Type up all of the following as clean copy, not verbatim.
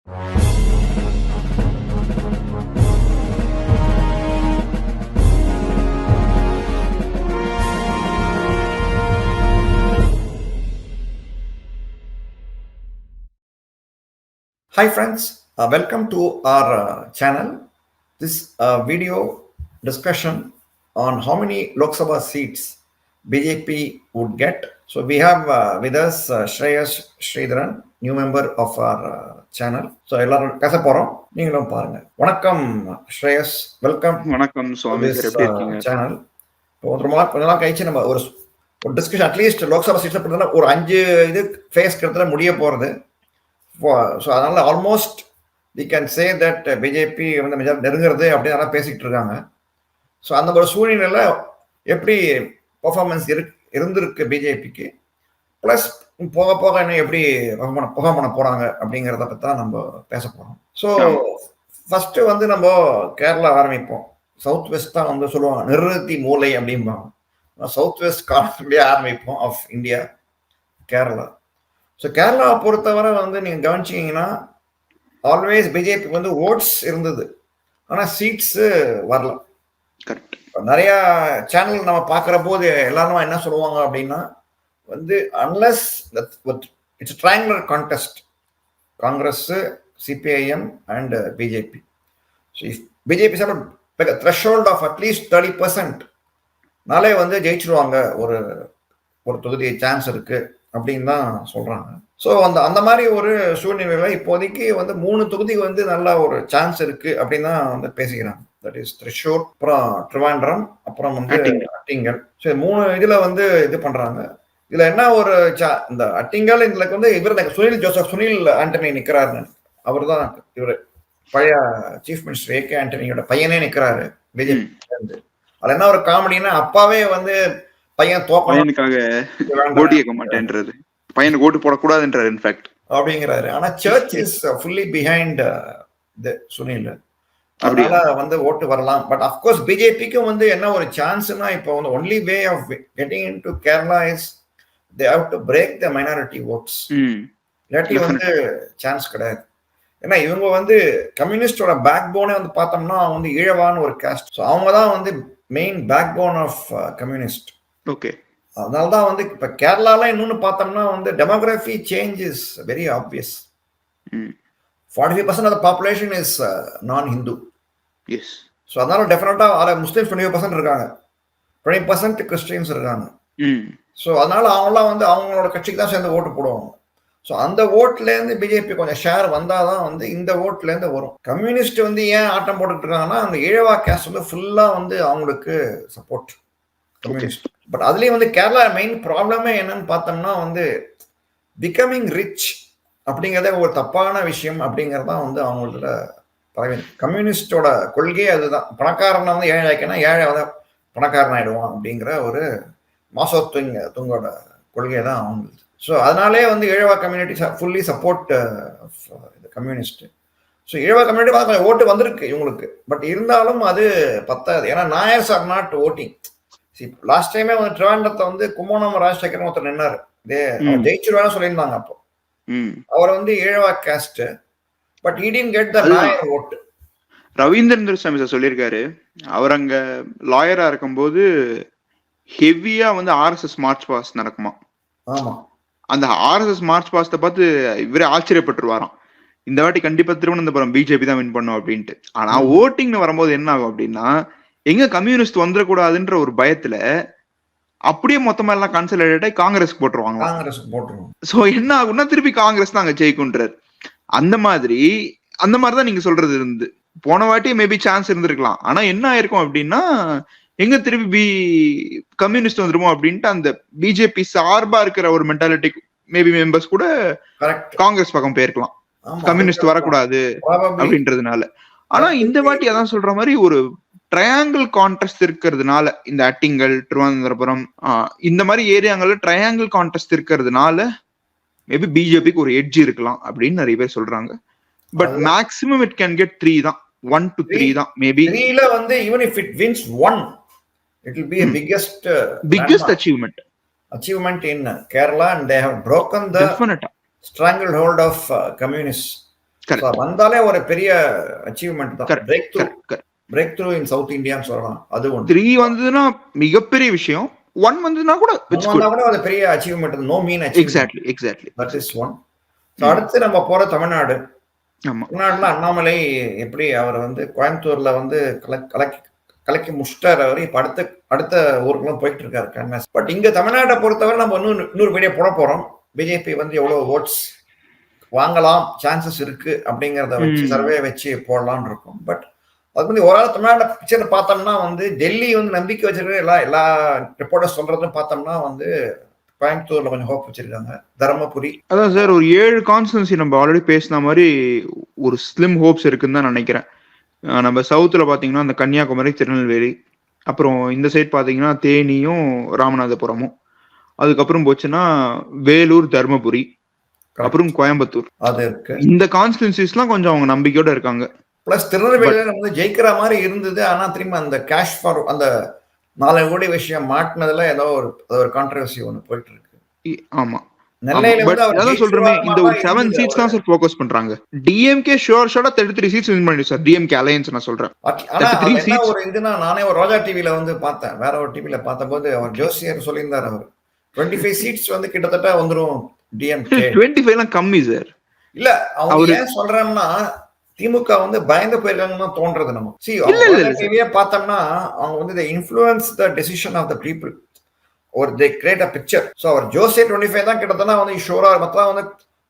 Hi friends, welcome to our channel. This video discussion on how many Lok Sabha seats BJP would get. So we have with us Shreyas Sridharan, new member of our channel. So எல்லாரும் பேச போறோம், நீங்களும் பாருங்க. வணக்கம் ஸ்ரேயஸ், welcome. வணக்கம் சுவாமி sir, எப்படி இருக்கீங்க? Channel கொஞ்ச நாள் கழிச்சு நம்ம ஒரு டிஸ்கஷன் அட்லீஸ்ட் லோக்சபா சீட்ல போட்டோம்னா ஒரு 5 இது ஃபேஸ் கிட்டத்தட்ட முடிய போறது. ஸோ அதனால almost we can say that BJP வந்து மெஜாரிட்டி நெருங்கிறது அப்படின்னு பேசிக்கிட்டு இருக்காங்க. ஸோ அந்த ஒரு சூழ்நிலையில் எப்படி பர்ஃபார்மன்ஸ் இருந்திருக்கு பிஜேபிக்கு, ப்ளஸ் போக போக இன்னும் எப்படி பர்ஃபார்ம் பண்ண போகிறாங்க அப்படிங்கிறத பற்றி தான் நம்ம பேச போகிறோம். ஸோ ஃபஸ்ட்டு வந்து நம்ம கேரளா ஆரம்பிப்போம். சவுத் வெஸ்ட் தான் வந்து சொல்லுவாங்க நிறுத்தி மூலை அப்படிம்பாங்க. சவுத் வெஸ்ட் கார்னர்லேயே ஆரம்பிப்போம் ஆஃப் இந்தியா, கேரளா. ஸோ கேரளாவை பொறுத்தவரை வந்து நீங்கள் கவனிச்சிங்கன்னா ஆல்வேஸ் பிஜேபி வந்து ஓட்ஸ் இருந்தது, ஆனால் சீட்ஸு வரல. நிறையா சேனல் நம்ம பார்க்குற போது எல்லாரும் என்ன சொல்லுவாங்க அப்படின்னா வந்து unless it's triangular contest, Congress, CPIM and BJP. So if BJP threshold of at least 30% நாளே வந்து ஜெயிச்சிருவாங்க, ஒரு தொகுதி சான்ஸ் இருக்கு அப்படின்னு தான் சொல்றாங்க. ஸோ அந்த மாதிரி ஒரு சூழ்நிலையில இப்போதைக்கு வந்து 3 தொகுதிக்கு வந்து நல்ல ஒரு சான்ஸ் இருக்கு அப்படின்னு தான் வந்து பேசிக்கிறாங்க. தட் இஸ் திரிஷூர், அப்புறம் ட்ரிவாண்ட்ரம், அப்புறம் வந்து அட்டிங்கல். ஸோ 3 இதுல வந்து இது பண்றாங்க. இதுல என்ன ஒரு இந்த அட்டிங்கல் இதுல வந்து இவர் சுனில் ஆண்டனி நிக்கிறாரு. அவர் தான் இவர் பழைய சீஃப் மினிஸ்டர் ஏகே ஆண்டனியோட பையனே நிக்கிறாரு பிஜேபி. அது என்ன ஒரு காமெடினா, அப்பாவே வந்து பையன் பையனுக்காக ஓட்டு கேட்க மாட்டேன்றது, பையனுக்கு ஓட்டு போடக்கூடாதுன்றாரு இன்ஃபேக்ட் அப்படிங்கிறாரு. ஆனா search is fully behind Sunil, அதனால வந்து ஓட்டு வரலாம். பட் அஃப்கோர்ஸ் பிஜேபிக்கும் வந்து என்ன ஒரு சான்ஸ்னா, இப்போ வந்து only way of getting into Kerala is they have to break the minority votes. இல்லாட்டி வந்து சான்ஸ் கிடையாது. ஏன்னா இவங்க வந்து கம்யூனிஸ்டோட பேக் போனே வந்து பார்த்தோம்னா அவங்க வந்து ஈழவான ஒரு காஸ்ட். ஸோ அவங்க தான் வந்து main backbone of communist. Okay, அதனால்தான் வந்து இப்ப கேரளால இன்னொன்னு பார்த்தோம்னா வந்து demography change is very obvious. 45% of the population is non Hindu. S. So அதனால டெஃபினட்டா முஸ்லிம்ஸ் 25% இருக்காங்க, 20% கிறிஸ்டியன்ஸ் இருக்காங்க. ஸோ அதனால அவங்களாம் வந்து அவங்களோட கட்சிக்கு தான் சேர்ந்து ஓட்டு போடுவாங்க. ஸோ அந்த ஓட்லேருந்து பிஜேபி கொஞ்சம் ஷேர் வந்தாதான் வந்து இந்த ஓட்லேருந்து வரும். கம்யூனிஸ்ட் வந்து ஏன் ஆட்டம் போட்டுட்டு இருக்காங்கன்னா, அந்த ஈழவா கேஸ்ட் வந்து ஃபுல்லா வந்து அவங்களுக்கு சப்போர்ட் கம்யூனிஸ்ட். பட் அதுலேயும் வந்து கேரளா மெயின் ப்ராப்ளமே என்னன்னு பார்த்தோம்னா வந்து பிகமிங் ரிச் அப்படிங்கிறதே ஒரு தப்பான விஷயம் அப்படிங்கிறதான் வந்து அவங்களோட பரவி. கம்யூனிஸ்டோட கொள்கையே அதுதான். பணக்காரனை வந்து ஏழை ஆக்கினா ஏழை வந்து பணக்காரன் ஆயிடுவான் அப்படிங்கிற ஒரு மாசோ துங்கோட கொள்கை தான் அவங்களுக்கு. ஸோ அதனாலே வந்து Ezhava community fully support communist. So Ezhava community பார்த்து ஓட்டு வந்திருக்கு இவங்களுக்கு. பட் இருந்தாலும் அது பத்தாது. ஏன்னா Nairs are not voting. Last டைமே வந்து ட்ரிவாண்டத்தை வந்து கும்போணம் ராஜசேகரன் ஒருத்தர் நின்னாரு, ஜெயிச்சிருவான்னு சொல்லியிருந்தாங்க. அப்போ அவர் வந்து Ezhava caste, but he didn't get the Nair ஓட்டு. ரவீந்திரன் துரைசாமி சார் சொல்லியிருக்காரு, அவர் அங்க லாயரா இருக்கும்போது ஹெவியா வந்து ஆர்எஸ்எஸ் மார்ச் பாஸ் நடக்குமா. ஆமா, அந்த ஆர்எஸ்எஸ் மார்ச் பாஸ்ட பார்த்து இவரே ஆச்சரியப்பட்டுருவாராம், இந்த வாட்டி கண்டிப்பா திருவனந்தபுரம் பிஜேபி தான் வின் பண்ணும் அப்படின்ட்டு. ஆனா ஓட்டிங்னு வரும்போது என்ன ஆகும் அப்படின்னா, எங்க கம்யூனிஸ்ட் வந்துடக்கூடாதுன்ற ஒரு பயத்துல அப்படியே மொத்தமா எல்லாம் கன்சல்டேட் ஆகி காங்கிரஸ் போட்டுருவாங்க. சோ என்ன ஆகும்னா திருப்பி காங்கிரஸ் தான் அங்க ஜெயிக்கும்ன்றாரு. அந்த மாதிரிதான் நீங்க சொல்றது இருந்து போன வாட்டி மேபி சான்ஸ் இருந்திருக்கலாம். ஆனா என்ன ஆயிருக்கும் அப்படின்னா, எங்க திருப்பி கம்யூனிஸ்ட் வந்துருமோ அப்படின்ட்டு அந்த பிஜேபி சார்பா இருக்கிற ஒரு மென்டாலிட்டி மேபி மெம்பர்ஸ் கூட காங்கிரஸ் பக்கம் போயிருக்கலாம், கம்யூனிஸ்ட் வரக்கூடாது அப்படின்றதுனால. ஆனா இந்த வாட்டி அதான் சொல்ற மாதிரி ஒரு ட்ரையாங்கிள் கான்டெஸ்ட் இருக்கிறதுனால, இந்த அட்டிங்கல், திருவனந்தபுரம் இந்த மாதிரி ஏரியாங்கள்ல ட்ரையாங்கிள் கான்டெஸ்ட் இருக்கிறதுனால மேபி பிஜேபிக்கு ஒரு எட்ஜ் இருக்கலாம் அப்படின்னு நிறைய பேர் சொல்றாங்க. But maximum it can get 3 தான், 1 to 3 தான். மேபி 3ல வந்து even if it wins 1, it will be a biggest achievement in Kerala, and they have broken the stranglehold of communists. வந்தாலே ஒரு பெரிய அச்சீவ்மெண்ட் தான். பிரேக் த்ரூ இன் சவுத் இந்தியான்னு சொல்லலாம். அது 3 வந்ததுன்னா மிகப்பெரிய விஷயம். 1 வந்ததுன்னா கூட அது பெரிய achievement. No mean achievement. Exactly that is one. அடுத்து நம்ம போற தமிழ்நாடு. தமிழ்நாடுல அண்ணாமலை எப்படி அவர் வந்து கோயம்புத்தூர்ல வந்து கலக்கி முடிச்சிட்டாரு. அவர் இப்ப அடுத்த ஊருக்குலாம் போயிட்டு இருக்காரு கேன்வாஸ். பட் இங்க தமிழ்நாட்டை பொறுத்தவரை நம்ம இன்னொரு வீடியோ போட போறோம். பிஜேபி வந்து எவ்வளவு ஓட்ஸ் வாங்கலாம், சான்சஸ் இருக்கு அப்படிங்கறத வச்சு சர்வே வச்சு போடலாம்னு இருக்கும். பட் அது வந்து ஓரளவு தமிழ்நாடு பிக்சர் பார்த்தோம்னா வந்து டெல்லி வந்து நம்பிக்கை வச்சிருக்க எல்லா ரிப்போர்ட்டர்ஸ் சொல்றதும் பார்த்தோம்னா வந்து கோயம்புத்தூர்ல கொஞ்சம் ஹோப் வச்சிருக்காங்க. தர்மபுரி அதான் சார் ஒரு 7 கான்ஸ்டன்சி நம்ம ஆல்ரெடி பேசின மாதிரி ஒரு ஸ்லிம் ஹோப்ஸ் இருக்குன்னு தான் நினைக்கிறேன். நம்ம சவுத்துல பாத்தீங்கன்னா அந்த கன்னியாகுமரி, திருநெல்வேலி, அப்புறம் இந்த சைட் பாத்தீங்கன்னா தேனியும் ராமநாதபுரமும், அதுக்கப்புறம் போச்சுன்னா வேலூர், தர்மபுரி, அப்புறம் கோயம்புத்தூர். அது இருக்கு. இந்த கான்ஸ்டன்சிஸ் எல்லாம் கொஞ்சம் அவங்க நம்பிக்கையோட இருக்காங்க. பிளஸ் திருநெல்வேலியில வந்து ஜெயிக்கிற மாதிரி இருந்தது. ஆனா திரும்ப அந்த கேஷ் ஃபார் அந்த 4 கோடி விஷயம் மாட்டினதுல ஏதோ ஒரு கான்ட்ரவர்சி ஒன்று போயிட்டு இருக்கு. ஆமா, சொல்றேன் இந்த ஒரு 7 சீட்ஸ் தான் சார் ஃபோக்கஸ் பண்றாங்க. டிஎம்கே ஷூர் ஷாட்டா 33 சீட்ஸ் வின் பண்ணி சார். டிஎம்கே அலையன்ஸ் நான் சொல்றேன். ஒரு இதுனா நானே ஒரு ரோஜா டிவில வந்து பார்த்தேன். வேற ஒரு டிவில பார்த்தபோது அவர் ஜோசியர் சொல்லியிருந்தார். அவர் 25 சீட்ஸ் வந்து கிட்டத்தட்ட வந்துரும் டிஎம்கே. 25 எல்லாம் கம்மி சார். இல்ல அவங்க ஏன் சொல்றேன்னா திமுக வந்து பயந்து போயிருக்காங்கன்னு தோன்றது நமக்கு. பார்த்தோம்னா அவங்க வந்து influence the decision of the people or they create a picture. So அவர் ஜோசே 25 தான் கிட்டத்தட்ட வந்து ஷூரா மத்தலாம் வந்து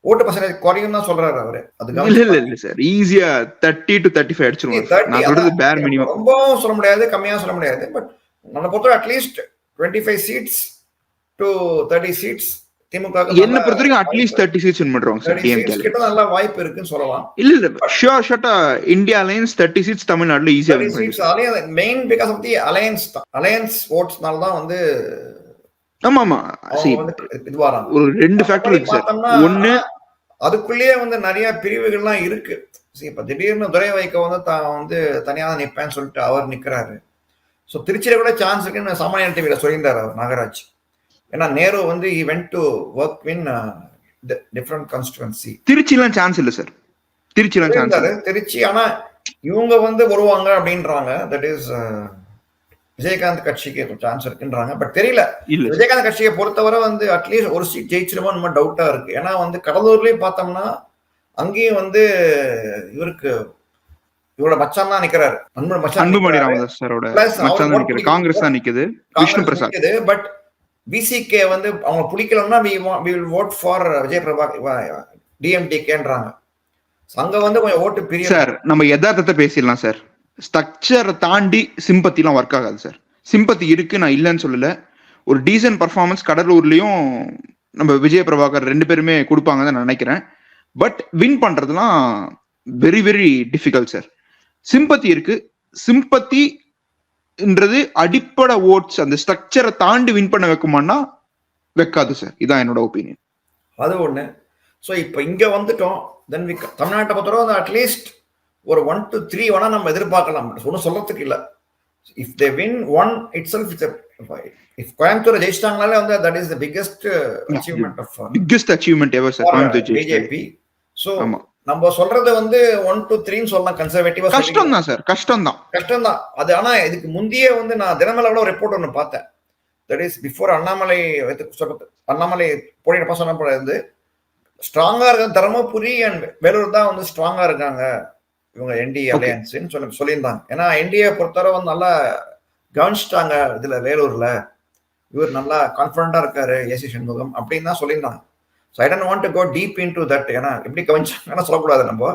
ஓட்டு பர்சன்டேஜ் குறையும் தான் சொல்றாரு அவரு. அது இல்ல சார் ஈஸியா 30 to 35 அடிச்சிருவாங்க. நான் சொல்றது பேர் மினிமம். ரொம்ப சொல்ல முடியாது, கம்மியா சொல்ல முடியாது. பட் நம்ம பொறுத்தவரை at least 25 seats to 30 seats DMK என்ன பொறுத்தவரைக்கும் அட்லீஸ்ட் 30 சீட்ஸ் வின் பண்றாங்க சார். டிஎம்கே கிட்ட நல்ல வாய்ப்பு இருக்குன்னு சொல்லலாம். இல்ல ஷூர் ஷாட்டா இந்தியா அலையன்ஸ் 30 சீட்ஸ் தமிழ்நாட்டுல ஈஸியா வின் பண்ணுவாங்க. Main because of the alliance தான். அலையன்ஸ் ஓட்ஸ்னால தான் வந்து ஆமா ஒரு 2 ஃபேக்டர் இருக்கு சார். ஒன்னு அதுக்குள்ளேயே வந்து நிறைய பிரிவுகள்லாம் இருக்கு. இப்ப திடீர்னு துரை வைக்க வந்து தான் வந்து தனியாக நிற்பேன்னு சொல்லிட்டு அவர் நிக்கிறாரு. ஸோ திருச்சியில கூட சான்ஸ் இருக்குன்னு சாமானியன் டிவியில சொல்லியிருந்தார் அவர் நாகராஜ். ஏன்னா நேரு வந்து he went to work in different constituency. திருச்சிலாம் சான்ஸ் இல்ல சார். திருச்சிலாம் சான்ஸ் இல்ல. திருச்சி ஆனா இவங்க வந்து வருவாங்க அப்படின்றாங்க. தட் இஸ் விஜயகாந்த் கட்சிக்கு சான்ஸ் இருக்குன்றாங்க. பட் தெரியல. விஜயகாந்த் கட்சியை பொறுத்தவரை வந்து அட்லீஸ்ட் ஒரு சீட் ஜெயிச்சிருமோ நம்ம டவுட்டா இருக்கு. ஏன்னா வந்து கடலூர்லயும் பார்த்தோம்னா அங்கேயும் வந்து இவரோட மச்சான் தான் நிக்கிறாரு. அன்புமணி ராமதாஸ் சாரோட மச்சான் தான் நிக்கிறாரு. காங்கிரஸ் தான் நிக்குது. விஷ்ணு பிரசாத். பட் விசிகே வந்து அவங்க பிடிக்கலன்னா we will vote for Vijay Prabhakar டிஎம்டிகேன்றாங்க. அங்க வந்து கொஞ்சம் ஓட்டு பிரிய சார். நம்ம யதார்த்தத்தை பேசிடலாம் சார். ஸ்ட்ரக்சரை தாண்டி சிம்பத்திலாம் ஒர்க் ஆகாது சார். சிம்பத்தி இருக்கு, நான் இல்லைன்னு சொல்லல. ஒரு டீசன்ட் பர்ஃபார்மன்ஸ் கடலூர்லயும் நம்ம விஜய் பிரபாகர் 2 பேருமே கொடுப்பாங்கன்னு நான் நினைக்கிறேன். பட் வின் பண்றதுலாம் very very difficult sir. Sympathy இருக்கு. சிம்பத்தின்றது அடிப்படை ஓட்ஸ் அந்த ஸ்ட்ரக்சரை தாண்டி வின் பண்ண வைக்குமான்னா வைக்காது சார். இதான் என்னோட ஒப்பீனியன். அது ஒண்ணு. ஸோ இப்போ இங்க வந்துட்டோம். தென் தமிழ்நாட்டை பொறுத்தவரை அட்லீஸ்ட் ஒரு 1 to 3 வேணா நம்ம எதிர்பார்க்கலாம். ஒன்றும் சொல்றதுக்கு இல்லை. If they win one itself if Coimbatore ஜெயிச்சிட்டாங்கனாலே வந்து that is the biggest achievement ever sir Coimbatore BJP. So நம்ம சொல்றது வந்து 1 to 3 சொல்லலாம். கன்சர்வேட்டிவா கஷ்டம் தான் சார். கஷ்டம் தான் அது. ஆனா இதுக்கு முந்தைய வந்து நான் தினமலர்ல ஒரு ரிப்போர்ட் ஒன்று பார்த்தேன். தட் இஸ் பிஃபோர் அண்ணாமலை போட்டியிடப்ப சொன்ன இருந்து ஸ்ட்ராங்கா இருக்க தர்மபுரி அண்ட் வேலூர் தான் வந்து ஸ்ட்ராங்கா இருக்காங்க இவங்க என்டிஏ அலையன்ஸ்ன்னு சொல்லியிருந்தாங்க. ஏன்னா என்டிஏ பொறுத்தவரை வந்து நல்லா கவனிச்சிட்டாங்க. இதுல வேலூர்ல இவர் நல்லா கான்ஃபிடண்டா இருக்காரு ஏசி சண்முகம் அப்படின்னு தான் சொல்லியிருந்தாங்க. So I don't want to go deep into that. ஏன்னா எப்படி கவனிச்சாங்கன்னா சொல்லக்கூடாது நம்ம,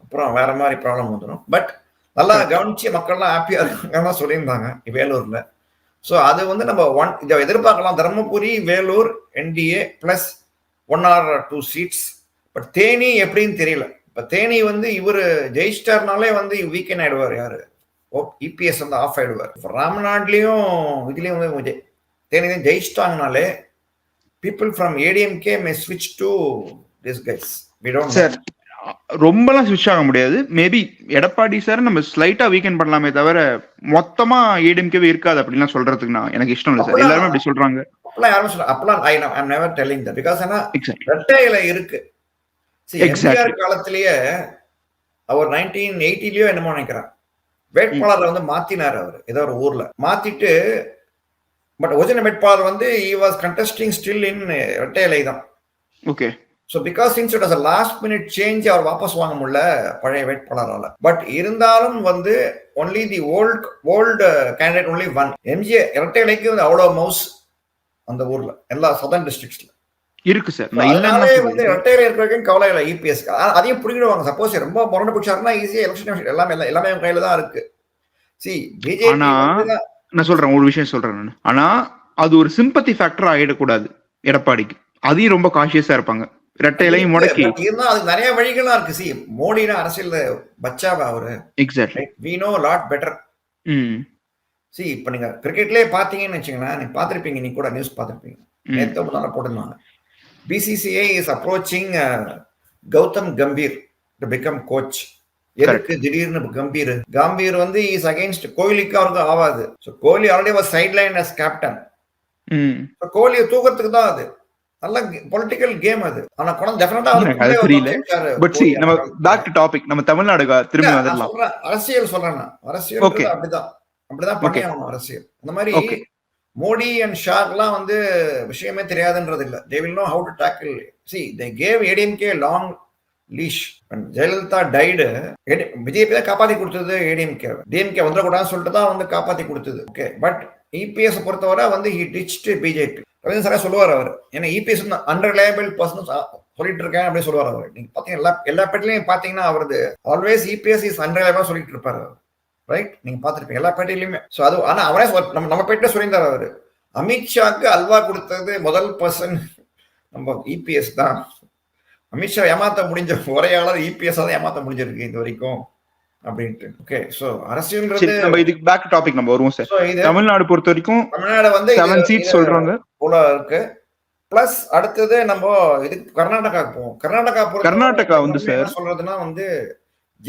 அப்புறம் வேற மாதிரி ப்ராப்ளம் வந்துடும். பட் நல்லா கவனிச்சு மக்கள்லாம் ஹாப்பியா இருக்காங்க சொல்லியிருந்தாங்க வேலூர்ல. ஸோ அது வந்து நம்ம இதை எதிர்பார்க்கலாம். Dharmapuri, Vellore, NDA plus 1 or 2 seats. But Theni எப்படின்னு தெரியல. இப்ப தேனி வந்து இவரு ஜெயிஸ்டார்னாலே வந்து வீக்கெண்ட் ஆயிடுவார். யாரு இபிஎஸ் வந்து ஆஃப் ஆயிடுவார். ராமநாட்லயும் இதுலயும் வந்து Theni ஜெயிச்சிட்டாங்கனாலே people from ADMK may switch to this guys. We don't know. ரொம்பலாம் ஸ்விட்ச் ஆக முடியாது. மேபி எடப்பாடி சார் நம்ம ஸ்லைட்டா வீக்கெண்ட் பண்ணலாமே தவிர மொத்தமா ஏடிஎம்கே இருக்காது அப்படிலாம் சொல்றதுக்கு நான் எனக்கு இஷ்டம் இல்லை சார். எல்லாரும் அப்படி சொல்றாங்க. அப்பலாம் யாரும் சொல்ல அப்பலாம் ஐ அம் நெவர் டெல்லிங் தட் பிகாஸ் ரெட்டையில இருக்கு. எம்ஜிஆர் காலத்திலேயே அவர் 1980லயோ என்னமோ நினைக்கிறேன் வேட்பாளரை வந்து மாத்தினார். அவர் ஏதோ ஒரு ஊர்ல மாத்திட்டு, பட் ஒரிஜினல் வேட்பாளர் வந்து he was contesting still in இரட்டை இலை தான். Okay. So because since it was a last minute change அவர் வாபஸ் வாங்க முடியல பழைய வேட்பாளரால. பட் இருந்தாலும் வந்து only the old candidate only one. MGR இரட்டை இலைக்கு வந்து அவ்வளோ மவுஸ் அந்த ஊர்ல எல்லா சதர்ன் டிஸ்ட்ரிக்ட்ஸ்ல இருக்கு சார். அதனாலே வந்து இரட்டை இலை இருக்கிற வரைக்கும் கவலை இல்லை இபிஎஸ். அதையும் புரிஞ்சிடுவாங்க. சப்போஸ் ரொம்ப முரண்டு பிடிச்சாருன்னா ஈஸியா எலெக்ஷன் எல்லாமே கையில தான் இருக்கு. சி பிஜேபி நான் சொல்றேன் ஒரு விஷயம் சொல்றேன் நான். ஆனா அது ஒரு சிம்பத்தி ஃபேக்டர் ஆயிடக்கூடாது எடப்பாடிக்கு. அதையும் ரொம்ப கான்சியஸா இருப்பாங்க. ரெட்டையிலையும் முடக்கி இருந்தா அது நிறைய வழிகளா இருக்கு. சி மோடினா அரசியல் பச்சாவா அவரு. Exactly. we know a lot better. C இப்ப நீங்க கிரிக்கெட்லயே பாத்தீங்கன்னு வச்சுங்களேன், நீங்க பாத்திருப்பீங்க, நீ கூட நியூஸ் பாத்திருப்பீங்க, நேத்து முன்னால போட்டிருந்தாங்க. BCCI is approaching Gautam Gambhir to become coach. எதுக்கு திடீர்னு கம்பீர் வந்து இஸ் அகைன்ஸ்ட் கோஹ்லிக்கு அவருக்கு ஆவாது. கோஹ்லி already was sideline as captain. கோஹ்லியை தூக்கத்துக்கு தான் அது. நல்ல பொலிட்டிக்கல் கேம் அது. ஆனா குணம் டெஃபினட்டா புரியல. பட் see நம்ம பேக் டு டாபிக். நம்ம தமிழ்நாடுக்கு திரும்பி வரலாம். அரசியல் சொல்றேன். அரசியல் அப்படிதான் பண்ணியாகணும் அரசியல். அந்த மாதிரி மோடி அண்ட் ஷாக்லாம் வந்து விஷயமே தெரியாதுன்றது இல்ல. they will know how to tackle. see they gave ADMK long leash. when Jayalalithaa died, BJP தான் காப்பாத்தி கொடுத்தது ஏடிஎம்கே. டிஎம்கே வந்துடக்கூடாதுன்னு சொல்லிட்டு தான் வந்து காப்பாத்தி கொடுத்தது. ஓகே, பட் இபிஎஸ் பொறுத்தவரை வந்து he ditched பிஜேபி. ரவீந்திர சாரா சொல்லுவார் அவர். ஏன்னா இபிஎஸ் அன்ரிலையபிள் பர்சன் சொல்லிட்டு இருக்கேன் அப்படின்னு சொல்லுவார் அவர். நீங்க பாத்தீங்கன்னா எல்லா பேட்டிலையும் பாத்தீங்கன்னா அவரது ஆல்வேஸ் இபிஎஸ் இஸ் அன்ரிலையபிள் சொல்லிட்டு இருப்பாரு. ரைட், நீங்க பாத்துருப்பீங்க எல்லா பேட்டிலையுமே. ஸோ அது ஆனா அவரே நம்ம பேட்டில சொல்லியிருந்தார் அவரு. அமித்ஷாக்கு அல்வா கொடுத்தது முதல் பர்சன் நம்ம இபிஎஸ் தான். அமித்ஷா ஏமாத்த முடிஞ்ச ஒரையாளர் இபிஎஸ் தான் ஏமாத்த முடிஞ்சிருக்கு இது வரைக்கும் அப்படின்ட்டு. ஓகே, சோ அரசியல்ன்றது நம்ம இதுக்கு பேக் டாபிக் நம்ம வருவோம் சார். தமிழ்நாடு பொறுத்த வரைக்கும் தமிழ்நாடு வந்து 7 சீட் சொல்றாங்க போல இருக்கு. பிளஸ் அடுத்தது நம்ம இதுக்கு கர்நாடகாக்கு போவோம். கர்நாடகா வந்து சார் சொல்றதுன்னா வந்து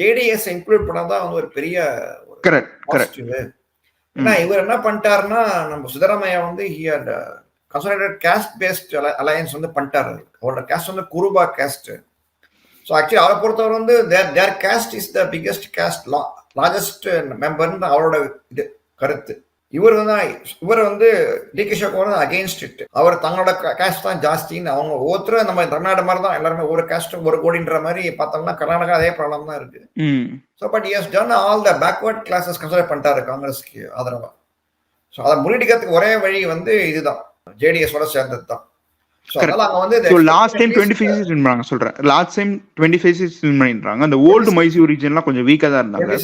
ஜேடிஎஸ் இன்க்ளூட் பண்ணாதான் வந்து ஒரு பெரிய கரெக்ட். ஏன்னா இவர் என்ன பண்ணிட்டாருன்னா, நம்ம சித்தராமையா வந்து கன்சாலிடேட் காஸ்ட் பேஸ்ட் அலையன்ஸ் வந்து பண்ணிட்டாரு. அவரோட காஸ்ட் வந்து குருபா காஸ்ட். ஸோ ஆக்சுவலி அவரை பொறுத்தவரை வந்து their caste is the biggest caste, largest மெம்பர்னு அவரோட இது கருத்து. இவர் வந்து டிகே சிவகுமார் வந்து அகெயின்ஸ்ட் இட். அவர் தங்களோட காஸ்ட் தான் ஜாஸ்தின்னு அவங்க ஒவ்வொருத்தரும் நம்ம தமிழ்நாடு மாதிரி தான் எல்லாருமே ஒரு காஸ்ட் ஒரு கோடின்ற மாதிரி பார்த்தோம்னா கர்நாடகா அதே ப்ராப்ளம் தான் இருக்கு. So but has done all the backward classes consider பண்ணிட்டாரு காங்கிரஸ்க்கு ஆதரவா. ஸோ அதை முறியடிக்கிறதுக்கு ஒரே வழி வந்து இதுதான், ஜேடிஎஸோட சேர்ந்தது தான். லாஸ்ட் டைம் 25 சீட்ஸ் வின் பண்ணாங்க சொல்றேன். லாஸ்ட் டைம் 25 சீட்ஸ் வின் பண்ணிட்டாங்க. அந்த ஓல்டு மைசூர் ரீஜன்லாம் கொஞ்சம் வீக்கா தான் இருந்தாங்க.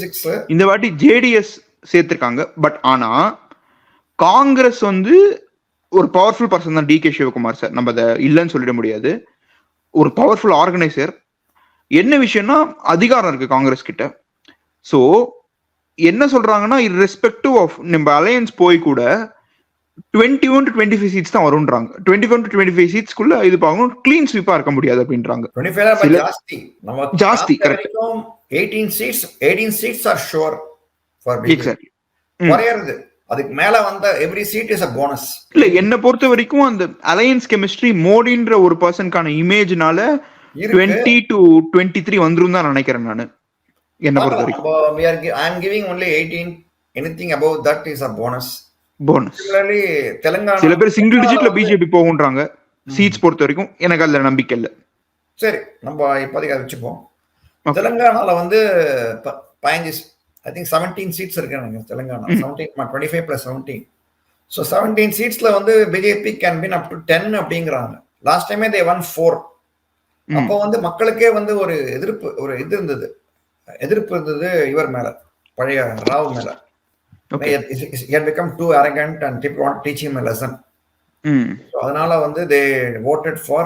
இந்த வாட்டி ஜேடிஎஸ் சேர்த்திருக்காங்க. பட் ஆனா காங்கிரஸ் வந்து ஒரு பவர்ஃபுல் பர்சன் தான் டிகே சிவகுமார் சார். நம்ம அதை இல்லைன்னு சொல்லிட முடியாது. ஒரு பவர்ஃபுல் ஆர்கனைசர். என்ன விஷயம்னா அதிகாரம் இருக்கு காங்கிரஸ் கிட்ட. ஸோ என்ன சொல்றாங்கன்னா, இர்ரெஸ்பெக்டிவ் ஆஃப் நம்ம அலையன்ஸ் போய் கூட 21 to 25 சீட்ஸ் தான் வரும்ன்றாங்க. 21 to 25 சீட்ஸ்க்குள்ள இது பார்க்கணும், க்ளீன் ஸ்வீப்பா இருக்க முடியாது அப்படின்றாங்க. ஜாஸ்தி correct. 18 seats are sure for BJP. குறையறது அதுக்கு மேல வந்த every seat is a bonus. இல்ல என்ன பொறுத்த வரைக்கும் அந்த அலையன்ஸ் கெமிஸ்ட்ரி மோடின்ற ஒரு பர்சனுக்கான இமேஜ்னால 20 to 23 வந்துரும் தான் நினைக்கிறேன் நான். என்ன பொறுத்த வரைக்கும் I am giving only 18. anything above that is a bonus. Telangana சில பேர் சிங்கிள் டிஜிட்ல பிஜேபி போகுன்றாங்க. சீட்ஸ் பொறுத்த வரைக்கும் எனக்கு அதுல நம்பிக்கை இல்ல. சரி, நம்ம இப்போதைக்கு அதை வச்சுப்போம். தெலுங்கானால வந்து 15 ஐ திங்க் 17 சீட்ஸ் இருக்கு தெலுங்கானா. 25 plus 17. ஸோ 17 சீட்ஸ்ல வந்து BJP can win up to 10 அப்படிங்கிறாங்க. லாஸ்ட் டைமே தே won 4. அப்போ வந்து மக்களுக்கே வந்து ஒரு இது இருந்தது, எதிர்ப்பு இருந்தது இவர் மேல, பழைய ராவ் மேல. He had become too arrogant and people want to teach him a lesson. So அதனால வந்து they voted for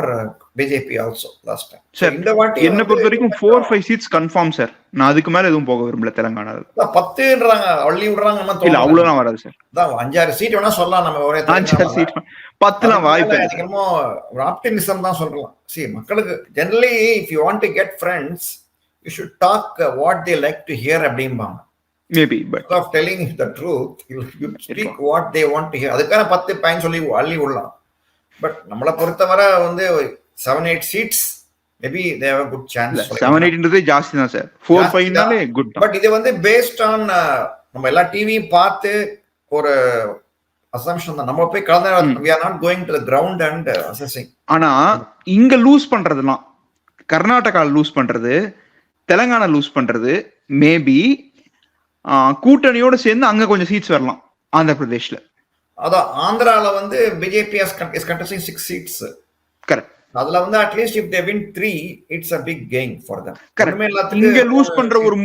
BJP also last time. Sir, இந்த வாட்டி என்ன பொறுத்த வரைக்கும் 4-5 சீட்ஸ் கன்ஃபார்ம் சார். நான் அதுக்கு மேல எதுவும் போக விரும்பல தெலுங்கானால. 10ன்றாங்க, அள்ளி விடுறாங்க. நம்ம இல்ல அவ்வளவுலாம் வராது சார். அதான் 5-6 சீட் வேணா சொல்லலாம் நம்ம ஒரே 5-6 சீட் 10லாம் வாய்ப்பு இல்ல. அதிகமா ஒரு ஆப்டிமிசம் தான் சொல்லலாம். see மக்களுக்கு generally if you want to get friends you should talk what they like to hear அப்படிம்பாங்க. Maybe, but of telling the truth, you speak what they want to hear. அதுக்கான 10 point சொல்லி அள்ளி விடலாம். But நம்மளை பொறுத்தவரை வந்து 7-8 seats maybe they have a good chance. 7-8 ஜாஸ்தி தான் சார். 4-5னாலே குட் தான். பட் இது வந்து பேஸ்ட் ஆன் நம்ம எல்லா டிவியும் பார்த்து ஒரு அசம்ப்ஷன் தான். நம்ம போய் கலந்து we are not going to the ground and assessing. ஆனா இங்க லூஸ் பண்றதுலாம் கர்நாடகா லூஸ் பண்றது, தெலங்கானா லூஸ் பண்றது, மேபி கூட்டணியோட சேர்ந்து அங்க கொஞ்சம் சீட்ஸ் வரலாம் ஆந்திர பிரதேஷ்ல. அதான் ஆந்திரால வந்து BJP is contesting 6 seats. Correct. அதுல வந்து at least if they win 3 it's a big gain for them. இங்க லூஸ் பண்ற ஒரு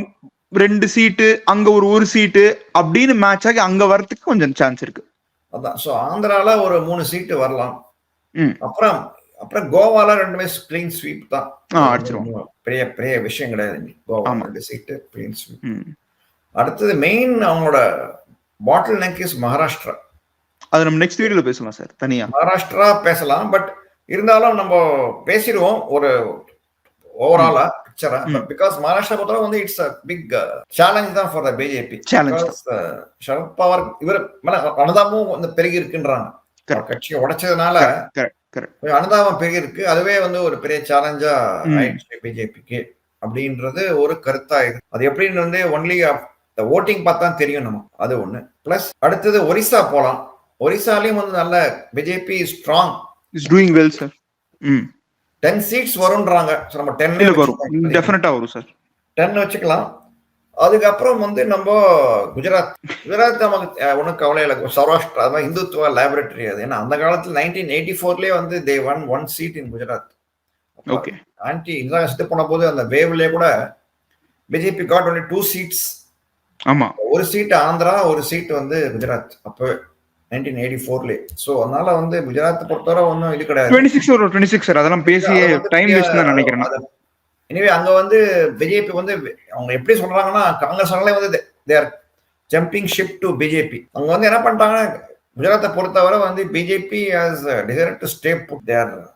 2 சீட்டு, அங்க ஒரு சீட்டு அப்படின்னு மேட்ச் ஆகி அங்க வரதுக்கு கொஞ்சம் சான்ஸ் இருக்கு. அதான். சோ ஆந்திரால ஒரு 3 சீட்டு வரலாம். அப்புறம் கோவால 2 கிளீன் ஸ்வீப் தான். பெரிய பெரிய விஷயம் கிடையாது. கோவா 2 சீட்டு கிளீன் ஸ்வீப். அடுத்தது மெயின் அவங்களோட பாட்டில் நெக் இஸ் மகாராஷ்டிரா. அது நம்ம நெக்ஸ்ட் வீடியோல பேசலாம் சார், தனியா மகாராஷ்டிரா பேசலாம். பட் இருந்தாலும் நம்ம பேசிடுவோம் ஒரு ஓவராலா பிக்சரா. பிகாஸ் மகாராஷ்டிரா பொறுத்தவரை வந்து இட்ஸ் a big challenge தான் for the BJP. Sharad Pawar இவர் அனுதாபமும் வந்து பெருகி இருக்குன்றாங்க. கட்சியை உடைச்சதுனால அனுதாபம் பெருகி இருக்கு. அதுவே வந்து ஒரு பெரிய சேலஞ்சா ஆயிடுச்சு பிஜேபிக்கு அப்படின்றது ஒரு கருத்தா இது. அது எப்படின்னு வந்து ஒன்லி ஓட்டிங் பார்த்தா தெரியும் நம்ம. அது ஒண்ணு. பிளஸ் அடுத்தது ஒரிசா போலாம். ஒரிசாலையும் வந்து நல்ல BJP strong is doing well sir. 10 seats வரும்ன்றாங்க. நம்ம 10 வரும், டெஃபினட்டா வரும் சார். 10 வச்சுக்கலாம். அதுக்கப்புறம் வந்து நம்ம குஜராத் நமக்கு ஒன்றும் கவலை இல்லை. சௌராஷ்டிரா அது இந்துத்துவ லேபரேட்டரி அது. ஏன்னா அந்த காலத்துல 1984 வந்து தே won 1 seat in Gujarat. Okay. Anti Indira செத்து போன போது அந்த வேவ்லயே கூட பிஜேபி காட் ஒன்லி 2 seats. ஆமா, ஒரு சீட் ஆந்திரா, ஒரு சீட் வந்து குஜராத் அப்போ 1984. சோ அதனால வந்து குஜராத் பொறுத்தவரை ஒன்றும் இது கிடையாது. 26 சார். அதெல்லாம் பேசியே டைம் வேஸ்ட் தான் நினைக்கிறேன். எனவே அங்க வந்து பிஜேபி வந்து அவங்க எப்படி சொல்றாங்கன்னா காங்கிரஸ் வந்து they are jumping ship to BJP. அவங்க வந்து என்ன பண்ணிட்டாங்கன்னா குஜராத்தை பொறுத்தவரை வந்து BJP has decided to stay put.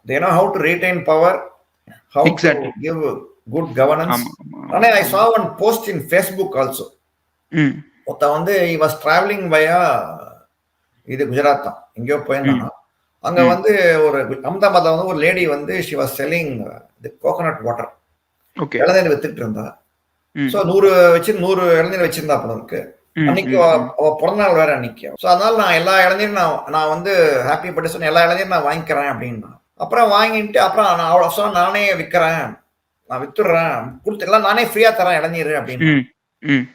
they know how to retain power, how to give good governance. and I saw one post in Facebook also. ஒருத்த வந்து he was traveling via இது குஜராத் தான், எங்கேயோ போயிருந்தாங்க. அங்க வந்து ஒரு அஹமதாபாத்ல வந்து ஒரு லேடி வந்து she was selling the coconut water. இளநீர் வித்துட்டு இருந்தா. சோ 100 இளநீர் வச்சிருந்தா போல இருக்கு. அன்னைக்கு அவ பிறந்தநாள் வேற அன்னைக்கு. சோ அதனால நான் எல்லா இளநீரும் நான் வந்து ஹாப்பி பர்த்டே சொன்ன எல்லா இளநீரும் நான் வாங்கிக்கிறேன் அப்படின்னா. அப்புறம் வாங்கிட்டு அப்புறம் நான் அவ்வளவு சொன்ன நானே விற்கிறேன், நான் வித்துடுறேன், கொடுத்து எல்லாம் நானே ஃப்ரீயா தரேன் இளநீர் அப்படின்னு.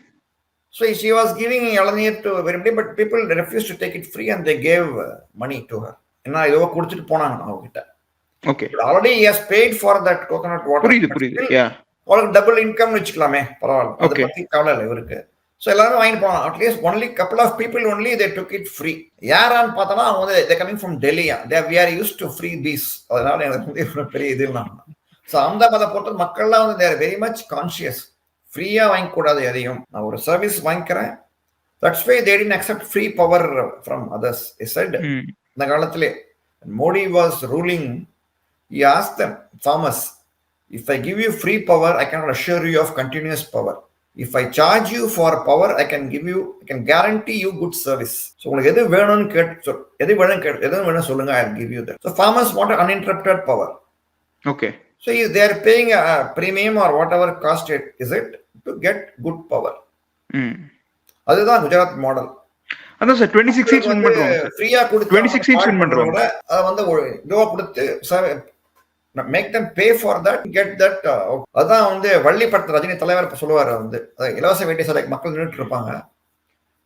So she was giving இளநீர் to everybody, but people refused to take it free and they gave money to her. என்ன இதோ கொடுத்துட்டு போனாங்க அவகிட்ட. Okay. Already he has paid for that coconut water. புரியுது. Yeah. அவளுக்கு டபுள் இன்கம் வச்சுக்கலாமே, பரவாயில்ல. அதை பத்தி கவலை இல்லை இவருக்கு. ஸோ எல்லாரும் வாங்கிட்டு போனாங்க. At least only couple of people only they took it free. யாரான்னு பார்த்தோன்னா அவங்க வந்து தே கமிங் ஃப்ரம் டெல்லியா. We are use to freebies. அதனால எனக்கு வந்து பெரிய இது இல்லாம. ஸோ அகமதாபாத்தை பொறுத்த மக்கள்லாம் வந்து தேர் வெரி மச் கான்சியஸ். ஃப்ரீயா வாங்கிக்கூடாது எதையும். நான் ஒரு சர்வீஸ் வாங்கிக்கிறேன். That's why they didn't accept free power from others. Is said இந்த காலத்திலே Modi was ruling. He asked them, farmers, if I give you free power, I cannot assure you of continuous power. If I charge you for power, I can guarantee you good service. So, உங்களுக்கு எது வேணும்னு கேட்டு எது வேணும் சொல்லுங்க, I'll give you that. So, farmers want uninterrupted power. Okay. So, they are paying a premium or whatever cost it is it to get good power. அதுதான் Gujarat model. அதான் sir 26 seats win பண்றோம். ஃப்ரீயா கொடுத்து 26 சீட்ஸ் வின் பண்றோம். அத வந்து இதுவா கொடுத்து make them pay for that, get that. அதான் வந்து வள்ளி படத்துல ரஜினி தலைவர் சொல்லுவாரு வந்து இலவச வேட்டி சில மக்கள் நின்றுட்டு இருப்பாங்க.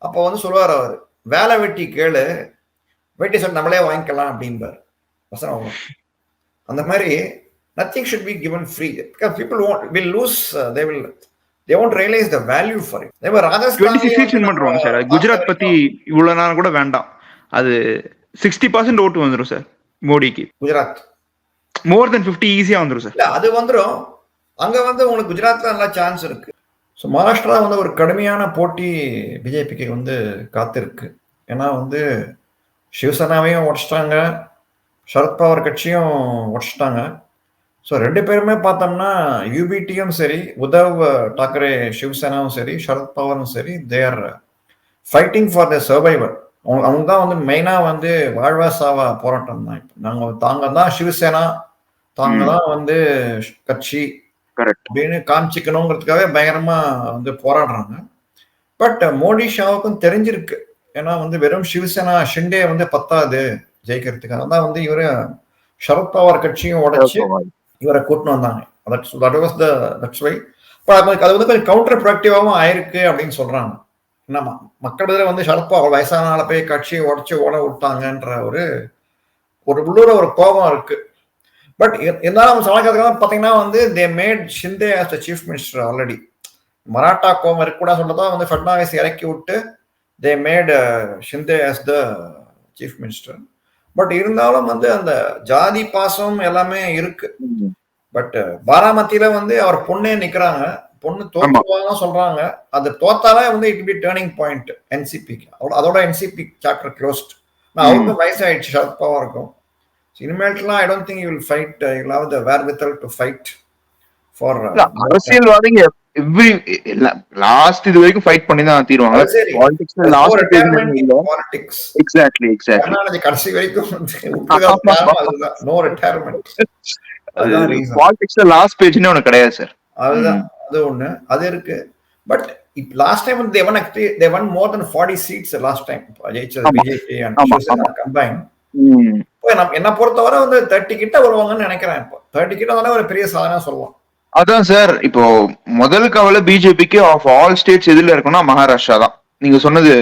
அப்போ வந்து சொல்லுவார் அவர், வேலை வெட்டி கேளு, வேட்டி சார் நம்மளே வாங்கிக்கலாம் அப்படின்பார் வசனம். அந்த மாதிரி nothing should be given free because people will lose, they won't realize the value for it. they were Rajasthan 26 seats win பண்றோம் சார். குஜராத் பத்தி இவ்வளவு நேரம் கூட வேண்டாம். அது 60% ஓட்டு வந்துரும் சார் மோடிக்கு. குஜராத் மோர் தென் 50 ஈஸியா வந்துரும் சார். அது வந்துரும். அங்க வந்து உங்களுக்கு குஜராத்ல நல்ல சான்ஸ் இருக்கு. ஸோ மகாராஷ்டிரா வந்து ஒரு கடுமையான போட்டி பிஜேபிக்கு வந்து காத்திருக்கு. ஏன்னா வந்து சிவசேனாவையும் உடச்சிட்டாங்க, சரத்பவார் கட்சியும் உடச்சிட்டாங்க. ஸோ 2 பேருமே பார்த்தோம்னா யூபிடியும் சரி, உத்தவ் டாக்கரே சிவசேனாவும் சரி, சரத்பவாரும் சரி, they are fighting for the survivor. அவங்க தான் வந்து மெயினா வந்து வாழ்வா சாவா போராட்டம் தான். இப்போ தாங்க தான் சிவசேனா தாங்க தான் வந்து கட்சி அப்படின்னு காமிச்சிக்கணுங்கிறதுக்காக பயங்கரமா வந்து போராடுறாங்க. பட் மோடி ஷாவுக்கும் தெரிஞ்சிருக்கு. ஏன்னா வந்து வெறும் சிவசேனா ஷிண்டே வந்து பத்தாது ஜெயிக்கிறதுக்கு. அதான் வந்து இவரு சரத்பவார் கட்சியும் உடைச்சு இவரை கூட்டின்னு வந்தாங்க. That's why. அது வந்து கொஞ்சம் கவுண்டர் ப்ரொடக்டிவாகவும் ஆயிருக்கு அப்படின்னு சொல்றாங்க. என்னமா மக்கள் பதில வந்து சரத்பவார் வயசானால போய் கட்சியை உடைச்சு ஓட விட்டாங்கன்ற ஒரு உள்ளூர ஒரு கோபம் இருக்கு. பட் இருந்தாலும் சமாளிக்கிறதுக்கு பார்த்தீங்கன்னா வந்து they made Shinde as the chief minister already. Maratha கோபம் இருக்கக்கூடாது சொல்றதான் வந்து ஃபட்னாவிஸ் இறக்கி விட்டு they made Shinde as the chief minister. But இருந்தாலும் வந்து அந்த ஜாதி பாசம் எல்லாமே இருக்கு. பட் பாராமத்தியில வந்து அவர் பொண்ணே நிக்கிறாங்க. பொண்ணு தோற்றுவாங்க சொல்றாங்க. அது தோத்தாலே வந்து இட் பி டேர்னிங் பாயிண்ட் என்சிபிக்கு. அதோட என்சிபி சாப்டர் க்ளோஸ்ட். அவருக்கு வயசாயிடுச்சு சரத்பவாருக்கும். இனிமேல்ட்டுலாம் I don't think you will fight. You will have the wherewithal to fight for அரசியல்வாதிங்க எவ்ரி லாஸ்ட் இது வரைக்கும் ஃபைட் பண்ணி தான் தீருவாங்க. பாலிடிக்ஸ்ல லாஸ்ட் பாலிடிக்ஸ் எக்ஸாக்ட்லி கடைசி வரைக்கும் நோ ரிட்டையர்மென்ட். பாலிடிக்ஸ்ல லாஸ்ட் பேஜ்னே ஒன்னு கிடையாது சார். அதுதான் அது ஒண்ணு அது இருக்கு. But last time they won more than 40 seats last time ஜெயிச்சது பிஜேபி and சிவசேனா கம்பைன். என்ன பொறுத்தவரை வந்து 30 கிட்ட வருவாங்கன்னு நினைக்கிறேன். இப்போ 30 கிட்ட வந்தாலே ஒரு பெரிய சாதனை சொல்லலாம். அதான் சார், இப்போ முதல் கவலை பிஜேபிக்கு ஆஃப் ஆல் ஸ்டேட்ஸ் எதுல இருக்குன்னா மகாராஷ்டிரா தான். நீங்க சொன்னது